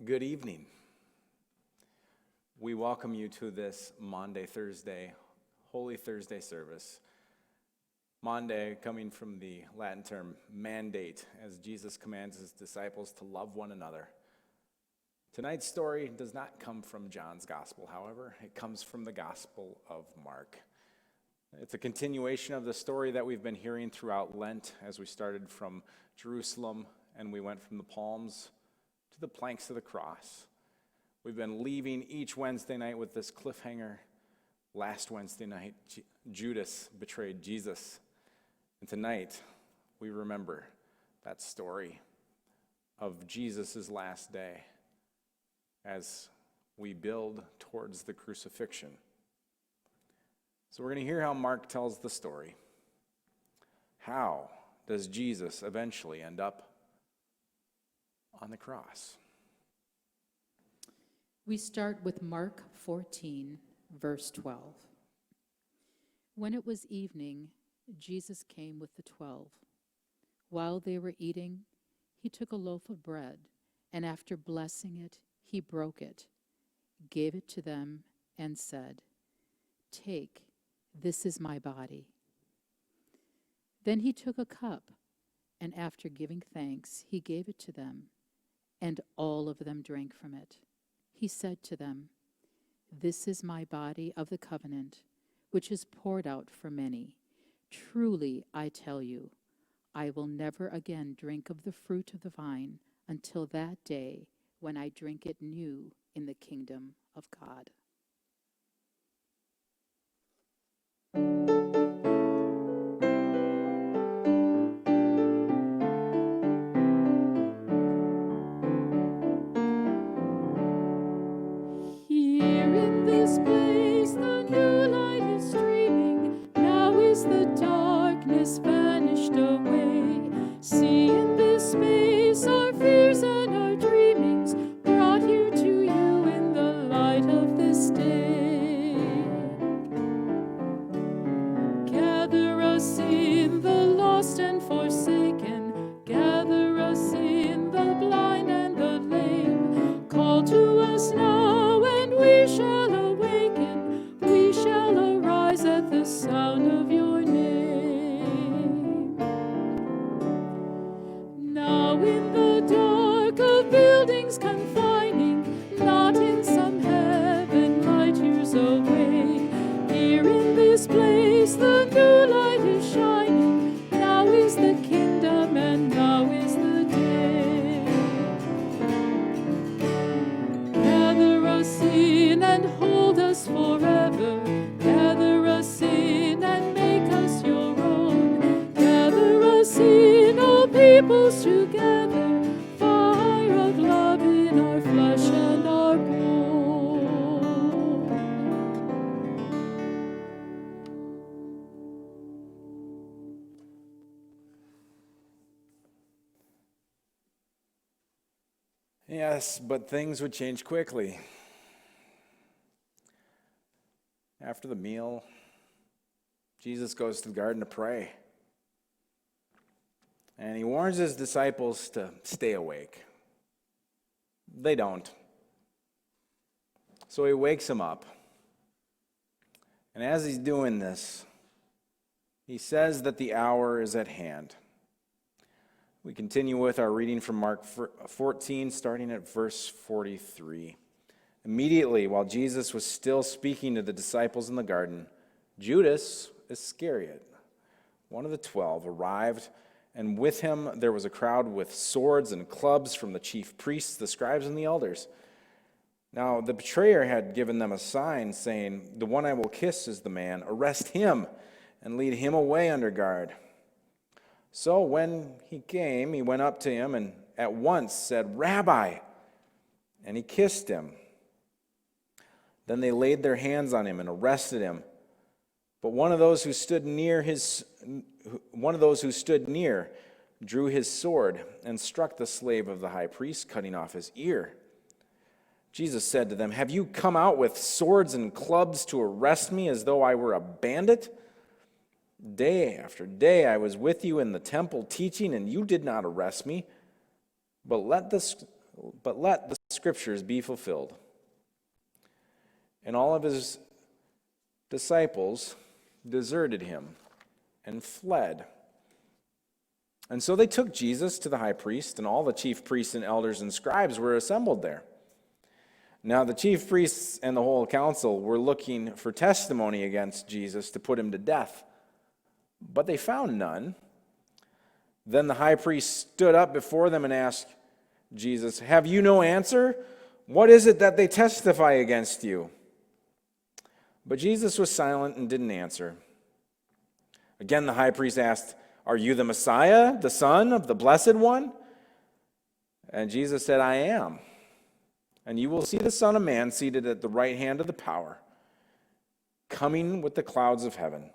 Good evening. We welcome you to this Maundy Thursday, Holy Thursday service. Maundy coming from the Latin term mandate, as Jesus commands his disciples to love one another. Tonight's story does not come from John's gospel, however. It comes from the Gospel of Mark. It's a continuation of the story that we've been hearing throughout Lent as we started from Jerusalem and we went from the palms to the planks of the cross. We've been leaving each Wednesday night with this cliffhanger. Last Wednesday night, Judas betrayed Jesus. And tonight, we remember that story of Jesus' last day as we build towards the crucifixion. So we're going to hear how Mark tells the story. How does Jesus eventually end up on the cross? We start with Mark 14, verse 12. When it was evening, Jesus came with the 12. While they were eating, he took a loaf of bread, and after blessing it, he broke it, gave it to them, and said, "Take, this is my body." Then he took a cup, and after giving thanks, he gave it to them, and all of them drank from it. He said to them, "This is my body of the covenant, which is poured out for many. Truly, I tell you, I will never again drink of the fruit of the vine until that day when I drink it new in the kingdom of God." Here in this place the new light is streaming. Now is the darkness vanished away. See in this space our fears and our dreamings brought here to you in the light of this day. Gather us in the lost and forsaken. Gather us in the blind and the lame. Call to us now and we shall awaken. We shall arise at the sound of your name. Now in the dark of buildings confining, not in some heaven light years away. Here in this place the new light is shining. Now is the kingdom and now is the day. Gather us in and hold us forever. Gather us in and make us your own. Gather us in, all peoples together. Fire of love in our flesh and our bone. Yes, but things would change quickly. After the meal, Jesus goes to the garden to pray. And he warns his disciples to stay awake. They don't. So he wakes them up. And as he's doing this, he says that the hour is at hand. We continue with our reading from Mark 14, starting at verse 43. Immediately, while Jesus was still speaking to the disciples in the garden, Judas Iscariot, one of the 12, arrived, and with him there was a crowd with swords and clubs from the chief priests, the scribes, and the elders. Now the betrayer had given them a sign, saying, "The one I will kiss is the man. Arrest him and lead him away under guard." So when he came, he went up to him and at once said, "Rabbi," and he kissed him. Then they laid their hands on him and arrested him. But one of those who stood near drew his sword and struck the slave of the high priest, cutting off his ear. Jesus said to them, "Have you come out with swords and clubs to arrest me as though I were a bandit? Day after day I was with you in the temple teaching, and you did not arrest me. But but let the scriptures be fulfilled." And all of his disciples deserted him and fled. And so they took Jesus to the high priest, and all the chief priests and elders and scribes were assembled there. Now the chief priests and the whole council were looking for testimony against Jesus to put him to death, but they found none. Then the high priest stood up before them and asked Jesus, "Have you no answer? What is it that they testify against you?" But Jesus was silent and didn't answer. Again the high priest asked, "Are you the Messiah, the Son of the Blessed One?" And Jesus said, "I am. And you will see the Son of Man seated at the right hand of the power, coming with the clouds of heaven."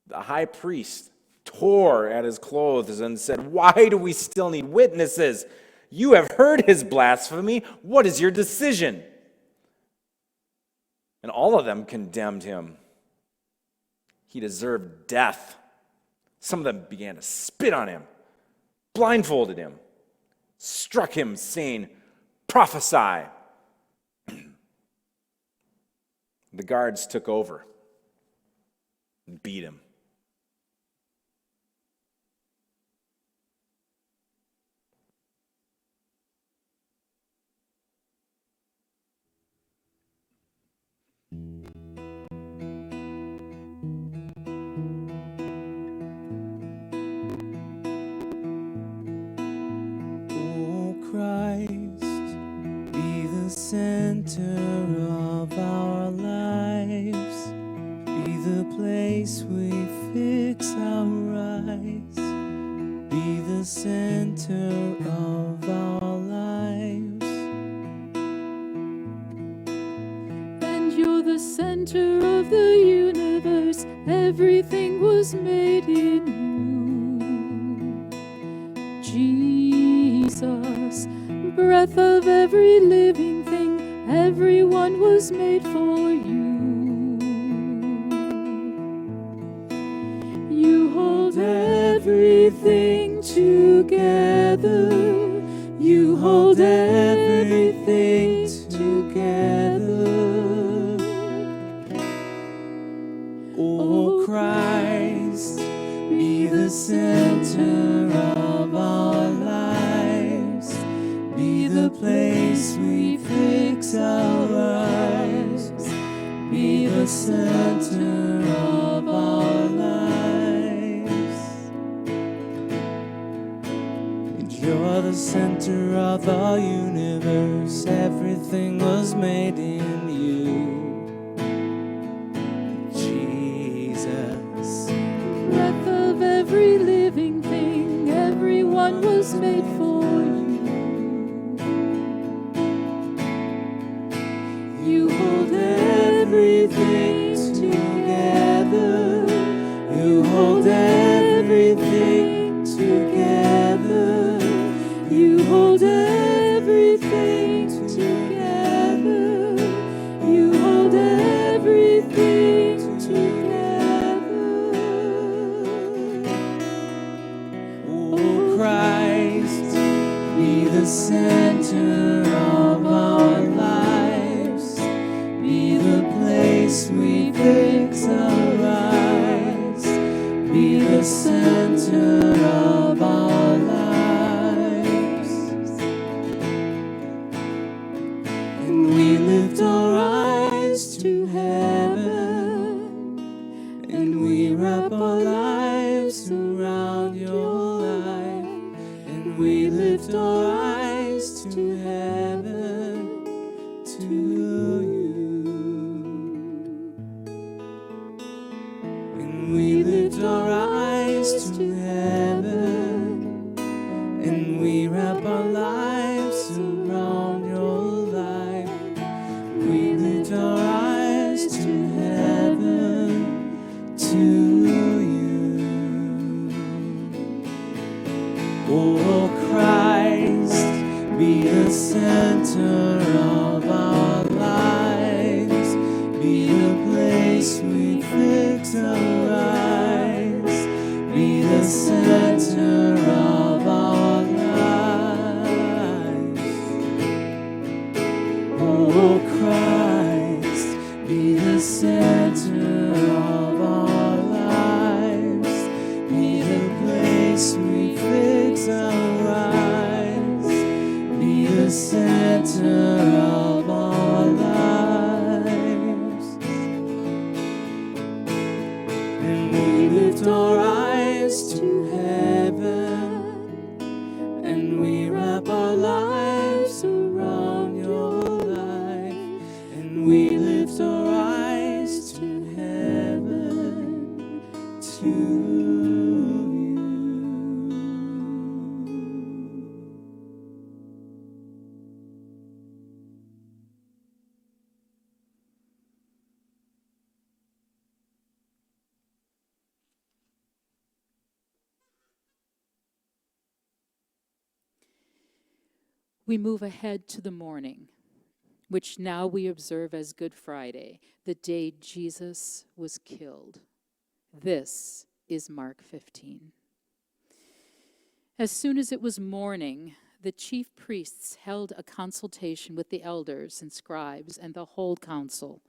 The high priest tore at his clothes and said, "Why do we still need witnesses? You have heard his blasphemy. What is your decision?" And all of them condemned him. He deserved death. Some of them began to spit on him, blindfolded him, struck him, saying, "Prophesy." The guards took over and beat him. Christ, be the center of our lives, be the place we fix our eyes, be the center of our lives. And you're the center of the universe, everything was made in you. Jesus, breath of every living thing, everyone was made for you. You hold everything together. You hold everything together. Oh Christ, be the center of our lives, be the place we fix our eyes, be the center of our lives. And you're the center of the universe, everything was made in you. Breath of every living thing, everyone was made for you. You hold everything together. You hold everything together. You hold everything together. You hold everything together. Christ, be the center of our lives, be the place we fix our eyes, be the center of our lives. And we lift our eyes to heaven, and we wrap our lives around your light. We lift our eyes to heaven, to you. And we lift our eyes to heaven, and we wrap our lives around your light. We lift our eyes to heaven, to you. Oh Christ, be the center of our lives, be the place we fix our eyes, be the center of our lives. the center of our lives. And we lift our eyes to heaven, and we wrap our lives around your life. And we lift our eyes to heaven, to you. We move ahead to the morning, which now we observe as Good Friday, the day Jesus was killed. This is Mark 15. As soon as it was morning, the chief priests held a consultation with the elders and scribes and the whole council.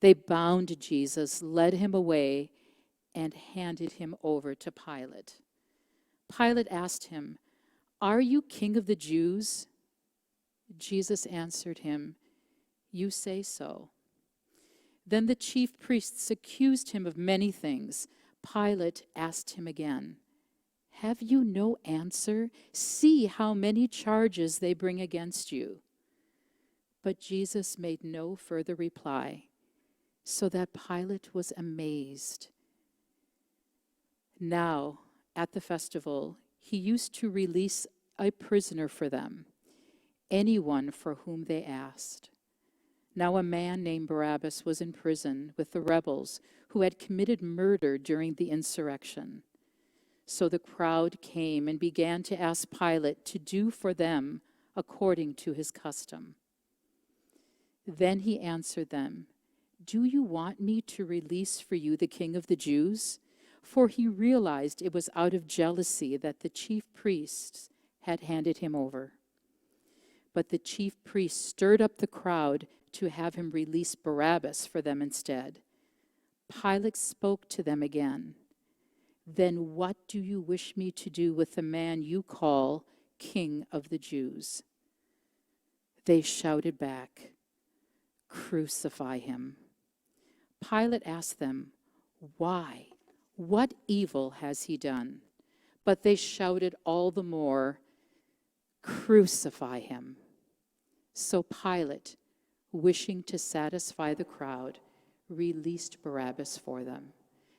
They bound Jesus, led him away, and handed him over to Pilate. Pilate asked him, "Are you king of the Jews?" Jesus answered him, "You say so." Then the chief priests accused him of many things. Pilate asked him again, "Have you no answer? See how many charges they bring against you." But Jesus made no further reply, so that Pilate was amazed. Now, at the festival, he used to release a prisoner for them, anyone for whom they asked. Now a man named Barabbas was in prison with the rebels who had committed murder during the insurrection. So the crowd came and began to ask Pilate to do for them according to his custom. Then he answered them, "Do you want me to release for you the king of the Jews?" For he realized it was out of jealousy that the chief priests had handed him over. But the chief priests stirred up the crowd to have him release Barabbas for them instead. Pilate spoke to them again. "Then what do you wish me to do with the man you call King of the Jews?" They shouted back, "Crucify him." Pilate asked them, "Why? What evil has he done?" But they shouted all the more, "Crucify him." So Pilate, wishing to satisfy the crowd, released Barabbas for them.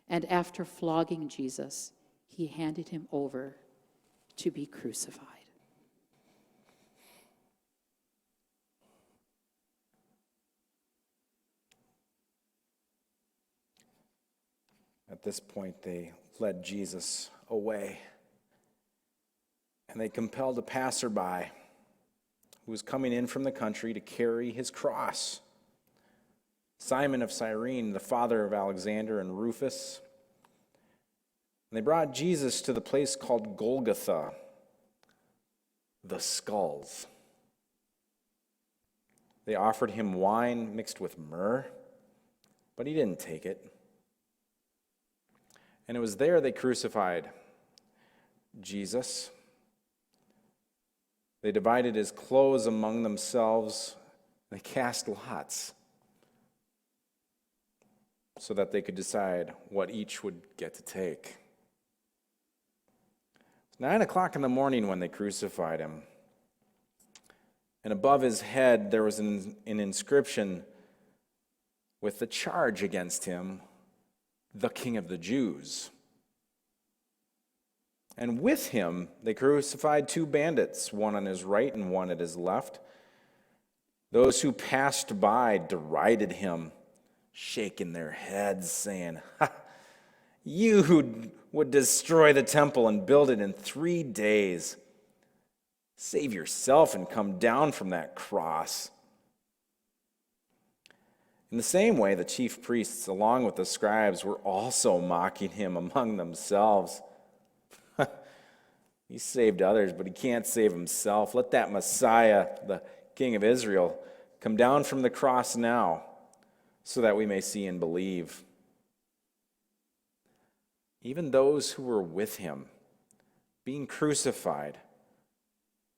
And after flogging Jesus, he handed him over to be crucified. At this point, they led Jesus away, and they compelled a passerby who was coming in from the country to carry his cross. Simon of Cyrene, the father of Alexander and Rufus. And they brought Jesus to the place called Golgotha, the skulls. They offered him wine mixed with myrrh, but he didn't take it. And it was there they crucified Jesus. They divided his clothes among themselves. They cast lots so that they could decide what each would get to take. It's 9 o'clock in the morning when they crucified him. And above his head there was an inscription with the charge against him, "The King of the Jews." And with him they crucified two bandits, one on his right and one at his left. Those who passed by derided him, shaking their heads, saying, "Ha! You who would destroy the temple and build it in 3 days, save yourself and come down from that cross." In the same way, the chief priests, along with the scribes, were also mocking him among themselves. He saved others, but he can't save himself. Let that Messiah, the King of Israel, come down from the cross now, so that we may see and believe. Even those who were with him, being crucified,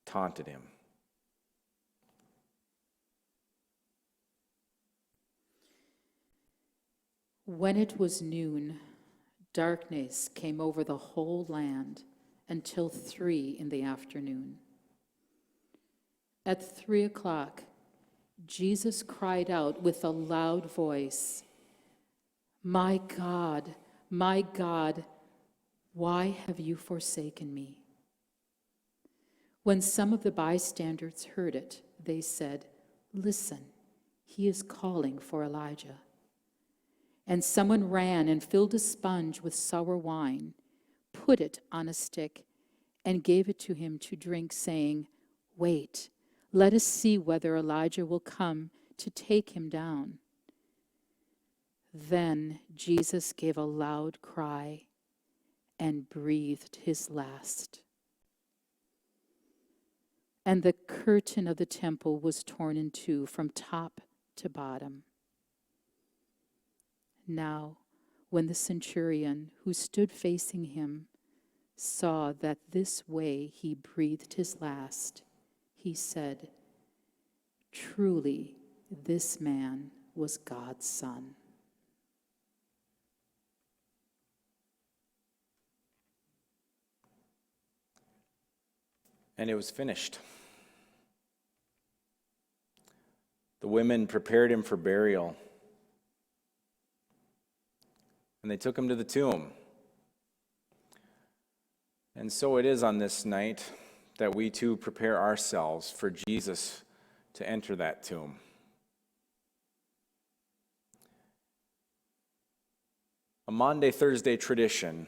taunted him. When it was noon, darkness came over the whole land until 3 in the afternoon. At 3 o'clock, Jesus cried out with a loud voice, my God, why have you forsaken me?" When some of the bystanders heard it, they said, "Listen, he is calling for Elijah." And someone ran and filled a sponge with sour wine, put it on a stick, and gave it to him to drink, saying, "Wait, let us see whether Elijah will come to take him down." Then Jesus gave a loud cry and breathed his last. And the curtain of the temple was torn in two from top to bottom. Now, when the centurion who stood facing him saw that this way he breathed his last, he said, "Truly, this man was God's son." And it was finished. The women prepared him for burial, and they took him to the tomb. And so it is on this night that we too prepare ourselves for Jesus to enter that tomb. A Maundy Thursday tradition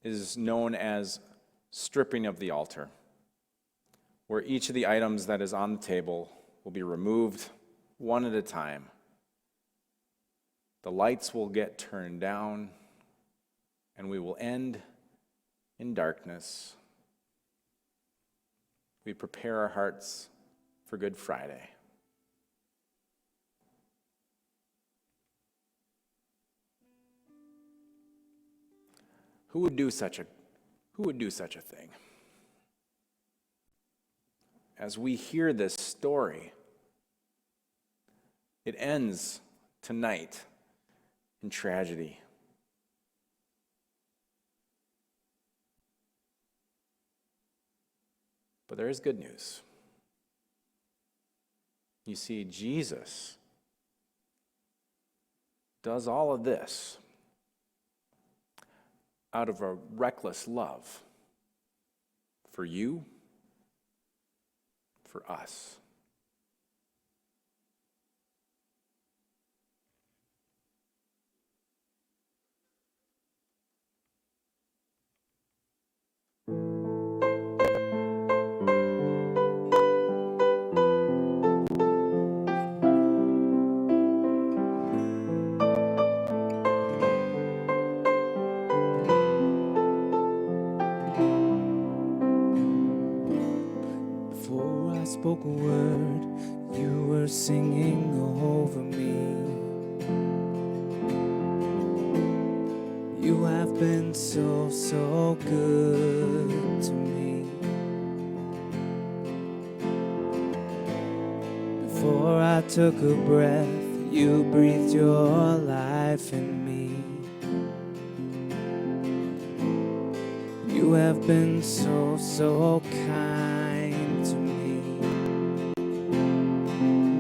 is known as stripping of the altar, where each of the items that is on the table will be removed one at a time. The lights will get turned down, and we will end in darkness. We prepare our hearts for Good Friday. Who would do such a thing? As we hear this story, it ends tonight in tragedy. But there is good news. You see, Jesus does all of this out of a reckless love for you, for us. Before I spoke a word, you were singing over me. You have been so, so good to me. Before I took a breath, you breathed your life in me. You have been so, so kind to me.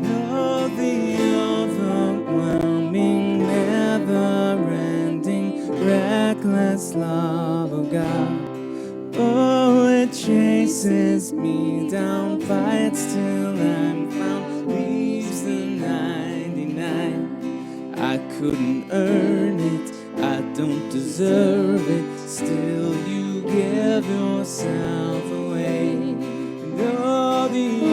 Oh, the overwhelming, never-ending, reckless love of God. Oh, it chases me down, fights till I'm found, leaves the 99. I couldn't earn it, I don't deserve it, still you give yourself away. And oh, the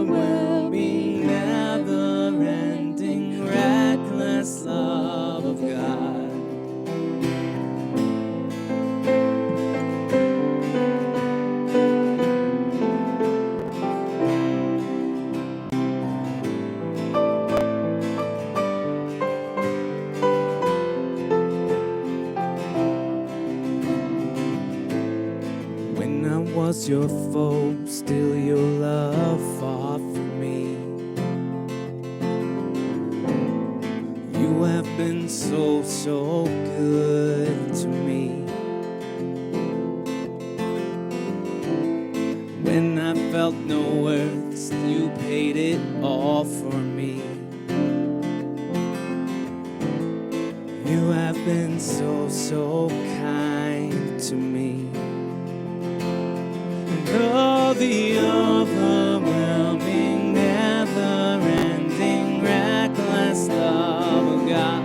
overwhelming, never-ending, reckless love of God. When I was your foe, still your love fought for me. You have been so, so good to me. When I felt no worth, you paid it all for me. You have been so, so kind to me. And all the overwhelming, never-ending, reckless love of God,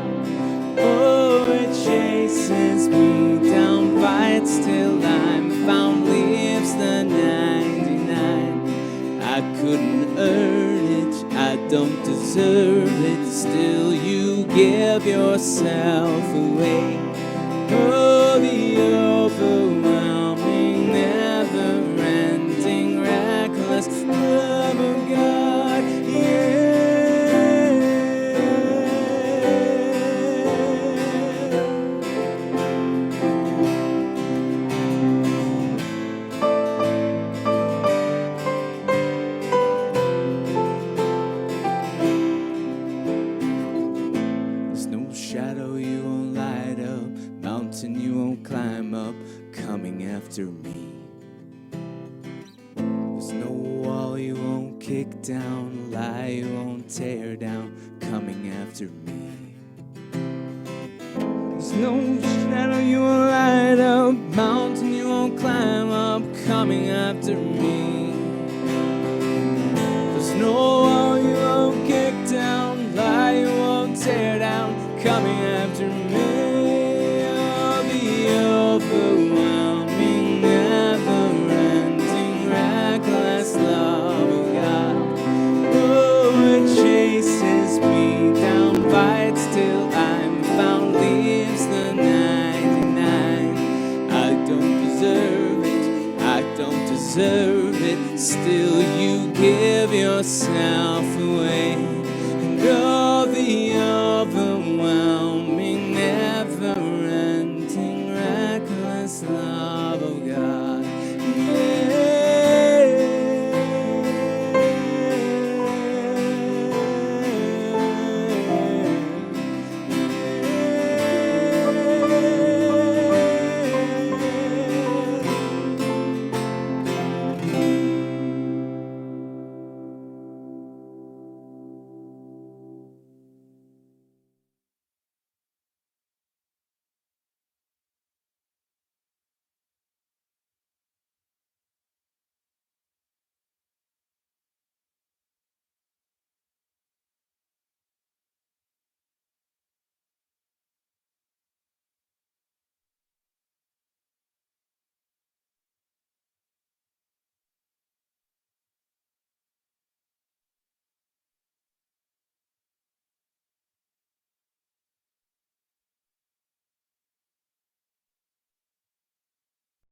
oh, it chases me down, fights till I'm found, leaves the 99. I couldn't earn it, I don't deserve it, still you give yourself away. Oh, the overwhelming, never-ending, reckless love of God, yeah. There's no shadow you won't light up, mountain you won't climb up, coming after me. There's no wall you won't kick down, lie you won't tear down, coming after me. There's no shadow you won't light up, mountain you won't climb up, coming after me. There's no wall you won't kick down, lie you won't tear down, coming after me. Oh, the overwhelming, never-ending, reckless love of God. Oh, it chases me down, fights till I'm found, leaves the 99. I don't deserve it, I don't deserve it, still you give yourself